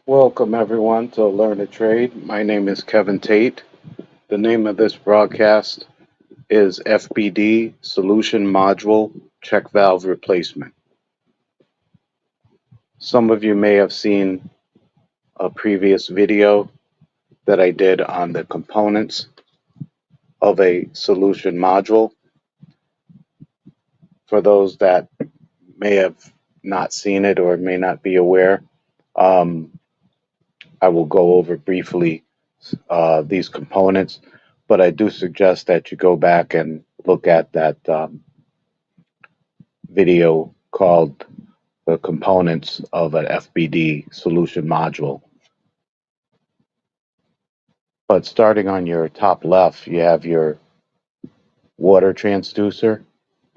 Welcome everyone to Learn a Trade. My name is Kevin Tate. The name of this broadcast is FBD Solution Module Check Valve Replacement. Some of you may have seen a previous video that I did on the components of a solution module. For those that may have not seen it or may not be aware, I will go over briefly these components, but I do suggest that you go back and look at that video called The Components of an FBD Solution Module. But starting on your top left, you have your water transducer.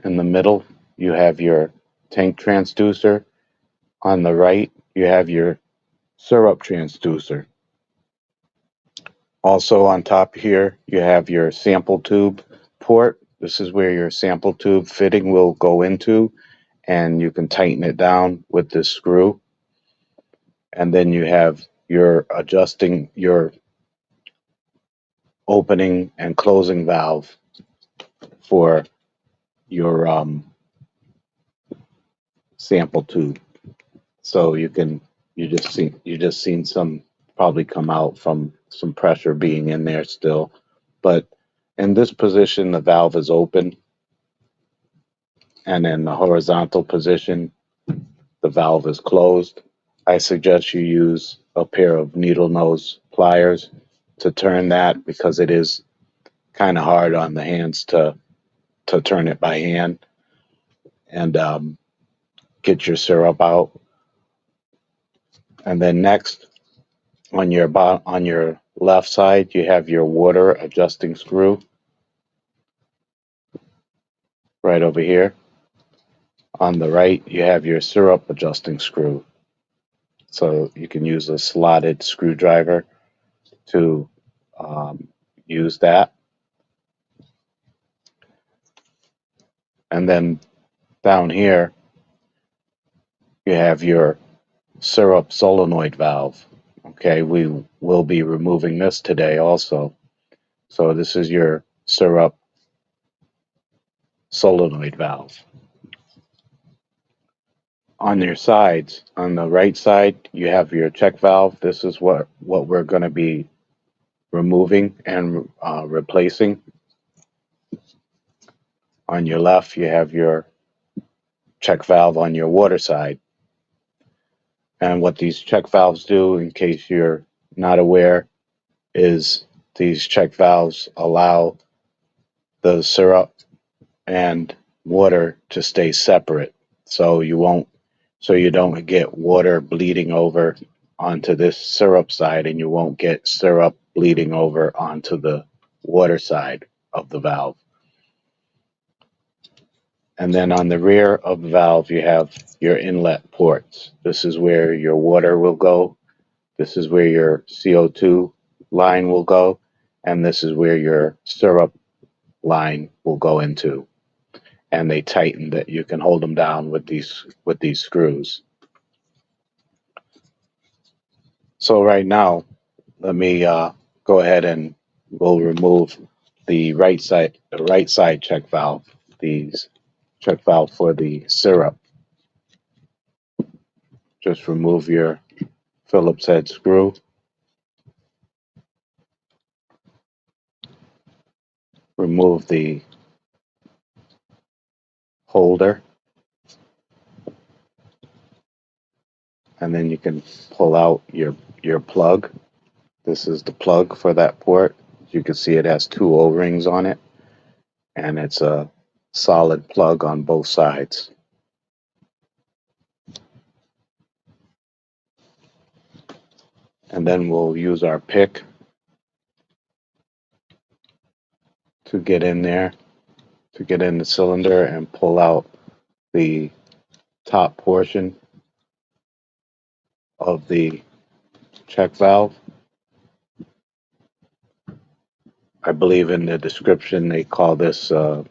In the middle, you have your tank transducer. On the right, you have your syrup transducer. Also on top here, you have your sample tube port. This is where your sample tube fitting will go into, and you can tighten it down with this screw. And then you have your adjusting your opening and closing valve for your sample tube. So you just seen some probably come out from some pressure being in there still, but in this position the valve is open, and in the horizontal position the valve is closed. I suggest you use a pair of needle nose pliers to turn that, because it is kind of hard on the hands to turn it by hand and get your syrup out. And then next, on your left side, you have your water adjusting screw right over here. On the right, you have your syrup adjusting screw. So you can use a slotted screwdriver to use that. And then down here, you have your syrup solenoid valve. Okay, we will be removing this today also. So this is your syrup solenoid valve. On your sides, on the right side, you have your check valve. This is what we're going to be removing and replacing. On your left, you have your check valve on your water side. And what these check valves do, in case you're not aware, is these check valves allow the syrup and water to stay separate, so you don't get water bleeding over onto this syrup side, and you won't get syrup bleeding over onto the water side of the valve. And then on the rear of the valve, you have your inlet ports. This is where your water will go. This is where your CO2 line will go. And this is where your syrup line will go into. And they tighten that. You can hold them down with these screws. So right now, let me go ahead and we'll remove the right side check valve. These check valve for the syrup. Just remove your Phillips head screw. Remove the holder. And then you can pull out your plug. This is the plug for that port. You can see it has two O-rings on it, and it's a solid plug on both sides. And then we'll use our pick to get in there, to get in the cylinder and pull out the top portion of the check valve. I believe in the description they call this a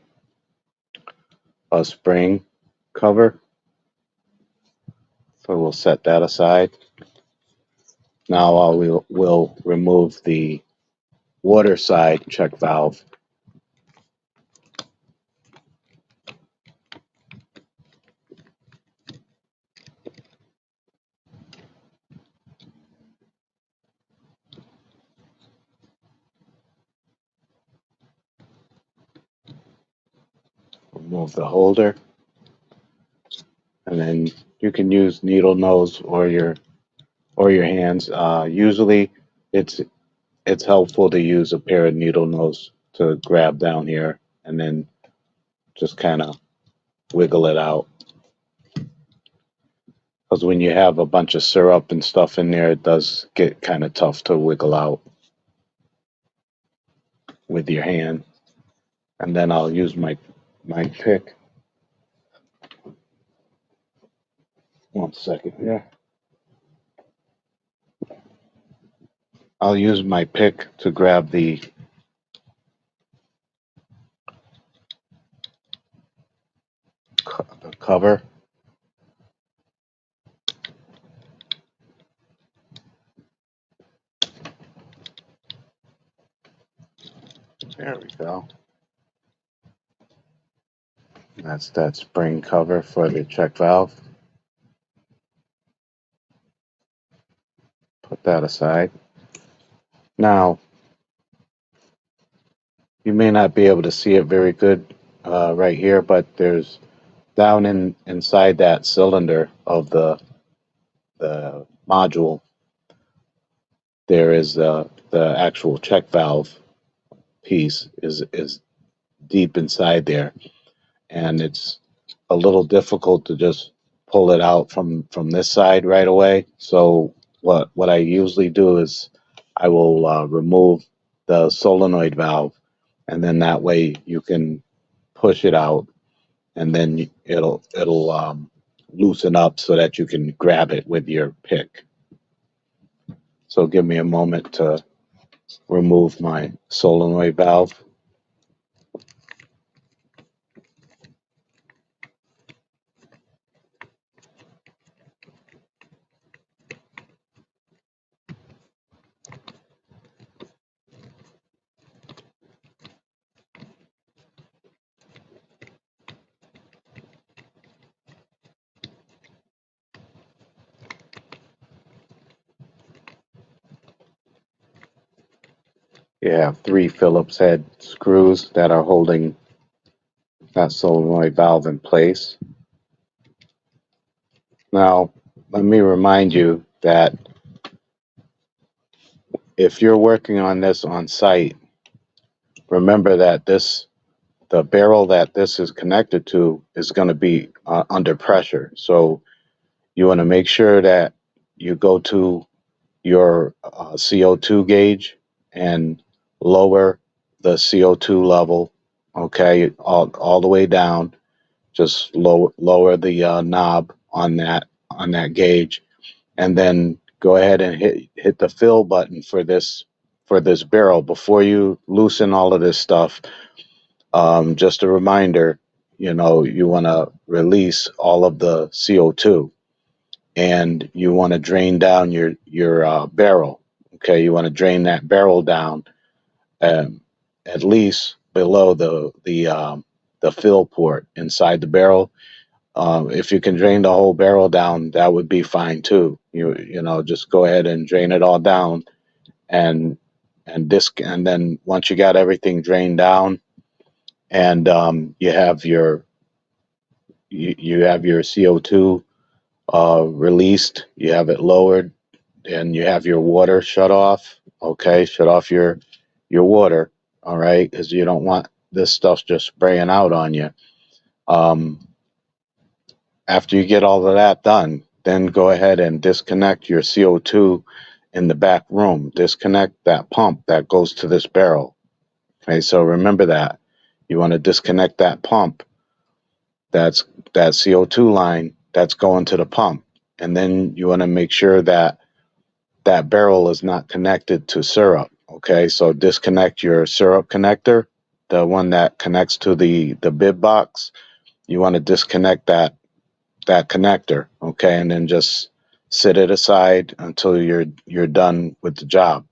spring cover. So we'll set that aside. Now we'll remove the water side check valve. Remove the holder, and then you can use needle nose or your hands. Usually, it's helpful to use a pair of needle nose to grab down here, and then just kind of wiggle it out. Because when you have a bunch of syrup and stuff in there, it does get kind of tough to wiggle out with your hand. And then I'll use my pick. One second here. I'll use my pick to grab the cover. There we go. That's that spring cover for the check valve. Put that aside. Now, you may not be able to see it very good right here, but there's down inside that cylinder of the module, there is the actual check valve piece is deep inside there, and it's a little difficult to just pull it out from this side right away. So what I usually do is I will remove the solenoid valve, and then that way you can push it out, and then it'll loosen up so that you can grab it with your pick. So give me a moment to remove my solenoid valve. You have 3 Phillips head screws that are holding that solenoid valve in place. Now, let me remind you that if you're working on this on site, remember that the barrel that this is connected to is going to be under pressure. So you want to make sure that you go to your CO2 gauge and lower the CO2 level, okay, all the way down. Just lower the knob on that gauge, and then go ahead and hit the fill button for this barrel before you loosen all of this stuff. Just a reminder, you know, you want to release all of the CO2, and you want to drain down your barrel. Okay, you want to drain that barrel down at least below the fill port inside the barrel. If you can drain the whole barrel down, that would be fine too. You know, just go ahead and drain it all down, and and then once you got everything drained down, and you have your CO2 released, you have it lowered, and you have your water shut off. Okay, shut off your water. All right, because you don't want this stuff just spraying out on you. Um, After you get all of that done, then go ahead and disconnect your CO2 in the back room. Disconnect that pump that goes to this barrel. Okay, so remember that. You want to disconnect that pump. That's that CO2 line that's going to the pump. And then you want to make sure that that barrel is not connected to syrup. Okay, so disconnect your syrup connector, the one that connects to the bib box. You want to disconnect that connector, okay, and then just set it aside until you're done with the job.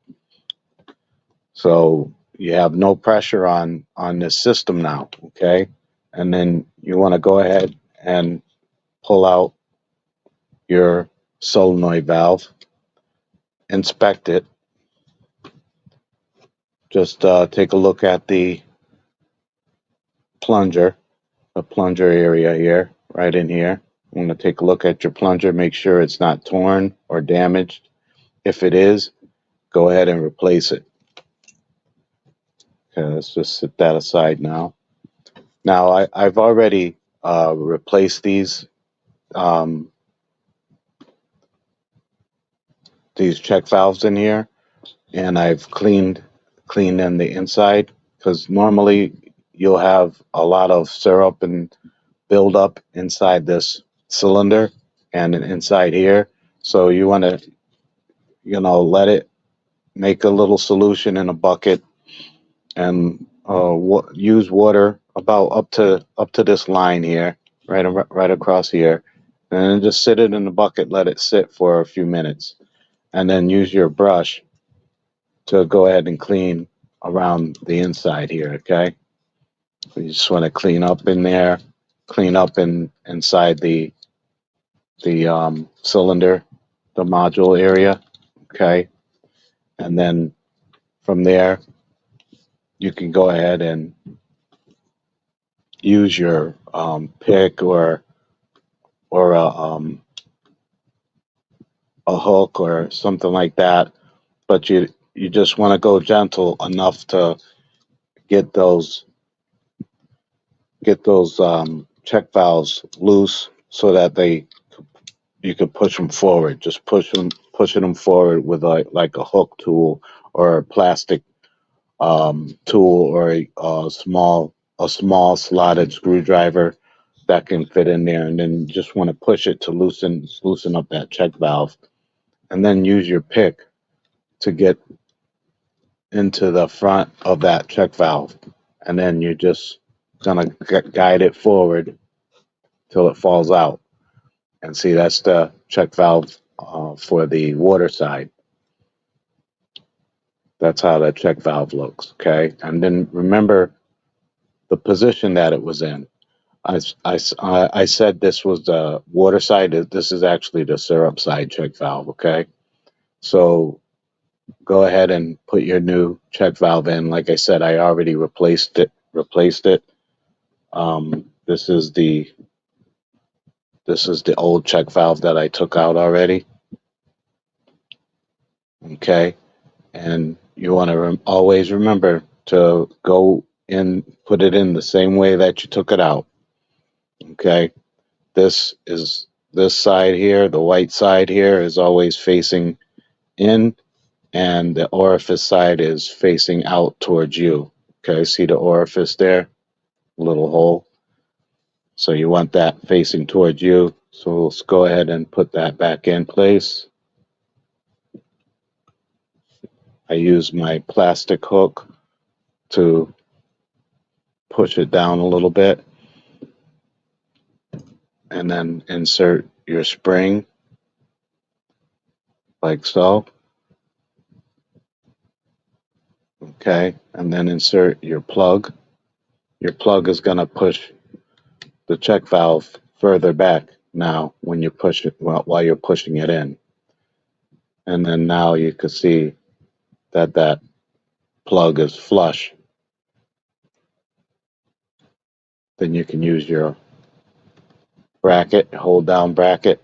So you have no pressure on this system now, okay? And then you want to go ahead and pull out your solenoid valve, inspect it. Just take a look at the plunger area here, right in here. You want to take a look at your plunger, make sure it's not torn or damaged. If it is, go ahead and replace it. Okay, let's just set that aside now. Now I've already replaced these check valves in here, and I've cleaned in the inside, because normally you'll have a lot of syrup and buildup inside this cylinder and inside here. So you want to, let it make a little solution in a bucket and use water about up to this line here, right across here, and then just sit it in the bucket, let it sit for a few minutes, and then use your brush to go ahead and clean around the inside here. Okay, you just want to clean up in there, clean up inside the cylinder, the module area. Okay, and then from there you can go ahead and use your pick or a hook or something like that, but you just want to go gentle enough to get those check valves loose so that you can push them forward. Just pushing them forward with like a hook tool or a plastic tool or a small slotted screwdriver that can fit in there, and then you just want to push it to loosen up that check valve, and then use your pick to get into the front of that check valve, and then you're just gonna guide it forward till it falls out. And see, that's the check valve for the water side. That's how that check valve looks. Okay, and then remember the position that it was in. I said this was the water side. This is actually the syrup side check valve. Okay, so go ahead and put your new check valve in. Like I said, I already replaced it. This is the old check valve that I took out already. Okay, and you want to always remember to go in, put it in the same way that you took it out. Okay, this side here, the white side here, is always facing in, and the orifice side is facing out towards you. Okay, see the orifice there, little hole. So you want that facing towards you. So let's go ahead and put that back in place. I use my plastic hook to push it down a little bit, and then insert your spring like so. Okay, and then insert your plug. Your plug is going to push the check valve further back now when you push it, while you're pushing it in. And then now you can see that plug is flush. Then you can use your bracket, hold down bracket,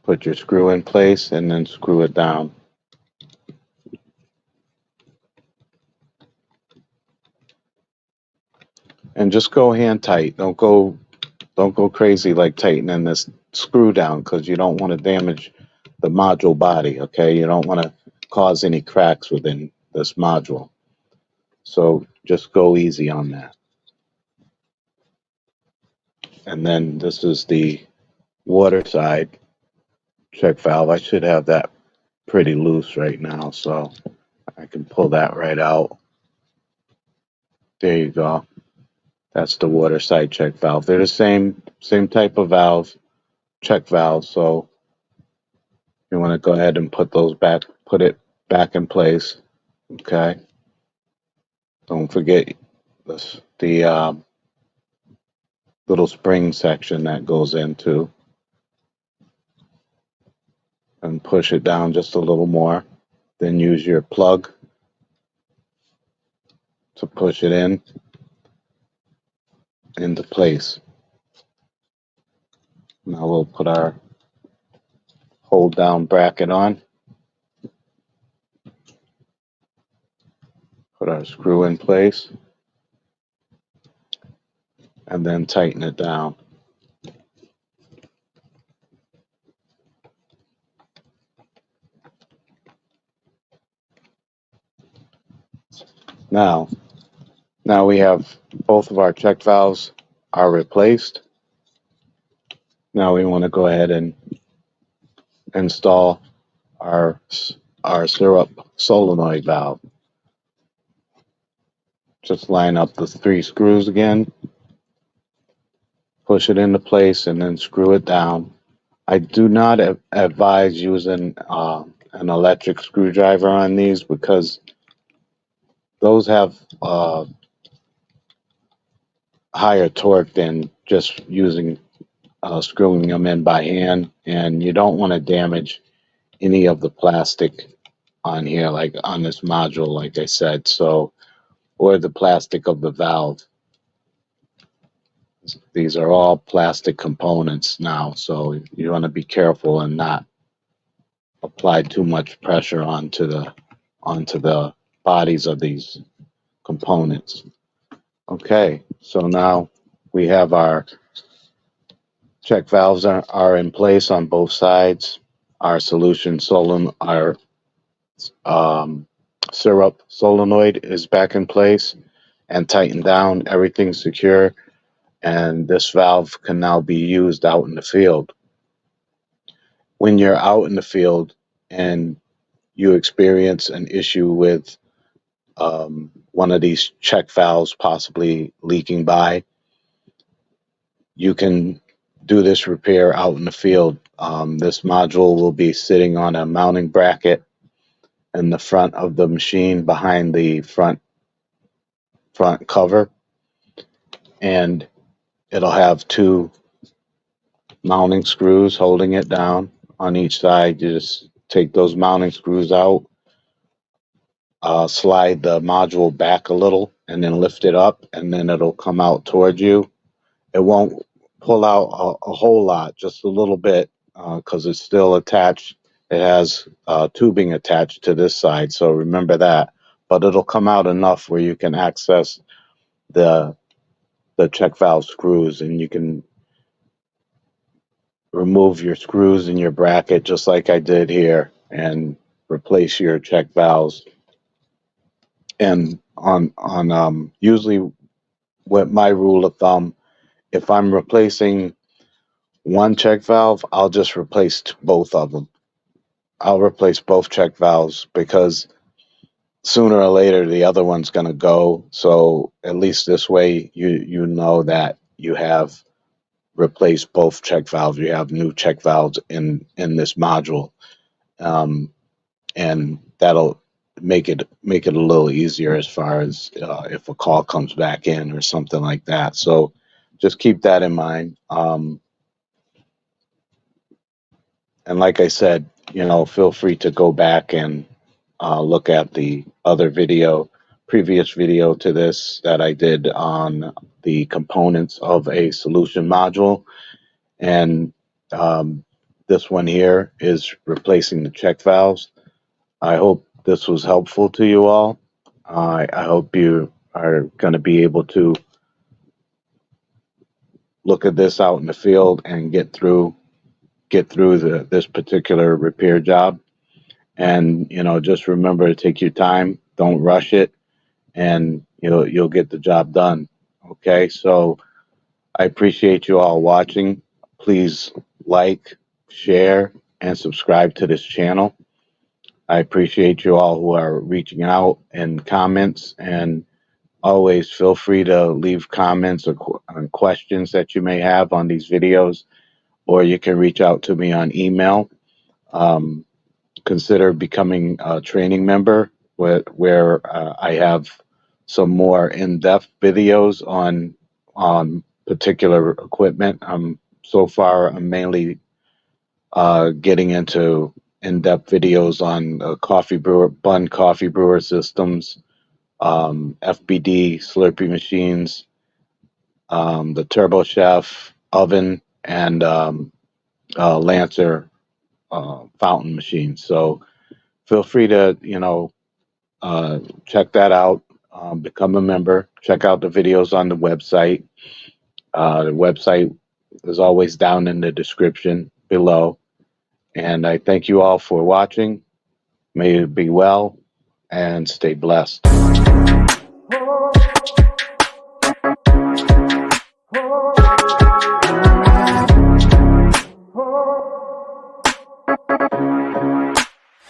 put your screw in place and then screw it down. And just go hand tight. Don't go crazy like tightening this screw down, because you don't want to damage the module body, okay? You don't want to cause any cracks within this module. So just go easy on that. And then this is the water side check valve. I should have that pretty loose right now, so I can pull that right out. There you go. That's the water side check valve. They're the same type of valve, check valve. So you want to go ahead and put it back in place. Okay. Don't forget the little spring section that goes into, and push it down just a little more. Then use your plug to push it into place. Now we'll put our hold down bracket on. Put our screw in place. And then tighten it down. Now we have both of our check valves are replaced. Now we want to go ahead and install our syrup solenoid valve. Just line up the 3 screws again, push it into place, and then screw it down. I do not advise using an electric screwdriver on these, because those have higher torque than just using screwing them in by hand, and you don't want to damage any of the plastic on here, like on this module, like I said, so, or the plastic of the valve. These are all plastic components now, so you want to be careful and not apply too much pressure onto the bodies of these components. Okay, so now we have our check valves are in place on both sides. Our syrup solenoid is back in place and tightened down. Everything's secure, and this valve can now be used out in the field. When you're out in the field and you experience an issue with one of these check valves possibly leaking by, you can do this repair out in the field. This module will be sitting on a mounting bracket in the front of the machine, behind the front cover, and it'll have 2 mounting screws holding it down on each side. You just take those mounting screws out, slide the module back a little, and then lift it up, and then it'll come out towards you. It won't pull out a whole lot, just a little bit, because it's still attached. It has tubing attached to this side, so remember that. But it'll come out enough where you can access the check valve screws, and you can remove your screws in your bracket just like I did here, and replace your check valves. And on usually, with my rule of thumb, if I'm replacing one check valve, I'll just replace both of them. I'll replace both check valves, because sooner or later the other one's going to go. So at least this way you know that you have replaced both check valves. You have new check valves in this module, and that'll make it a little easier as far as if a call comes back in or something like that. So just keep that in mind. And like I said, feel free to go back and look at the other previous video to this that I did on the components of a solution module. And This one here is replacing the check valves. I hope this was helpful to you all. I hope you are going to be able to look at this out in the field and get through this particular repair job. And just remember to take your time. Don't rush it, and you'll get the job done. Okay, so I appreciate you all watching. Please like, share, and subscribe to this channel. I appreciate you all who are reaching out in comments, and always feel free to leave comments or questions that you may have on these videos, or you can reach out to me on email. Consider becoming a training member where I have some more in-depth videos on particular equipment. So far, I'm mainly getting into in-depth videos on bun coffee brewer systems, FBD Slurpee machines, the Turbo Chef oven, and Lancer fountain machines. So feel free to check that out. Become a member. Check out the videos on the website. The website is always down in the description below. And I thank you all for watching. May you be well and stay blessed.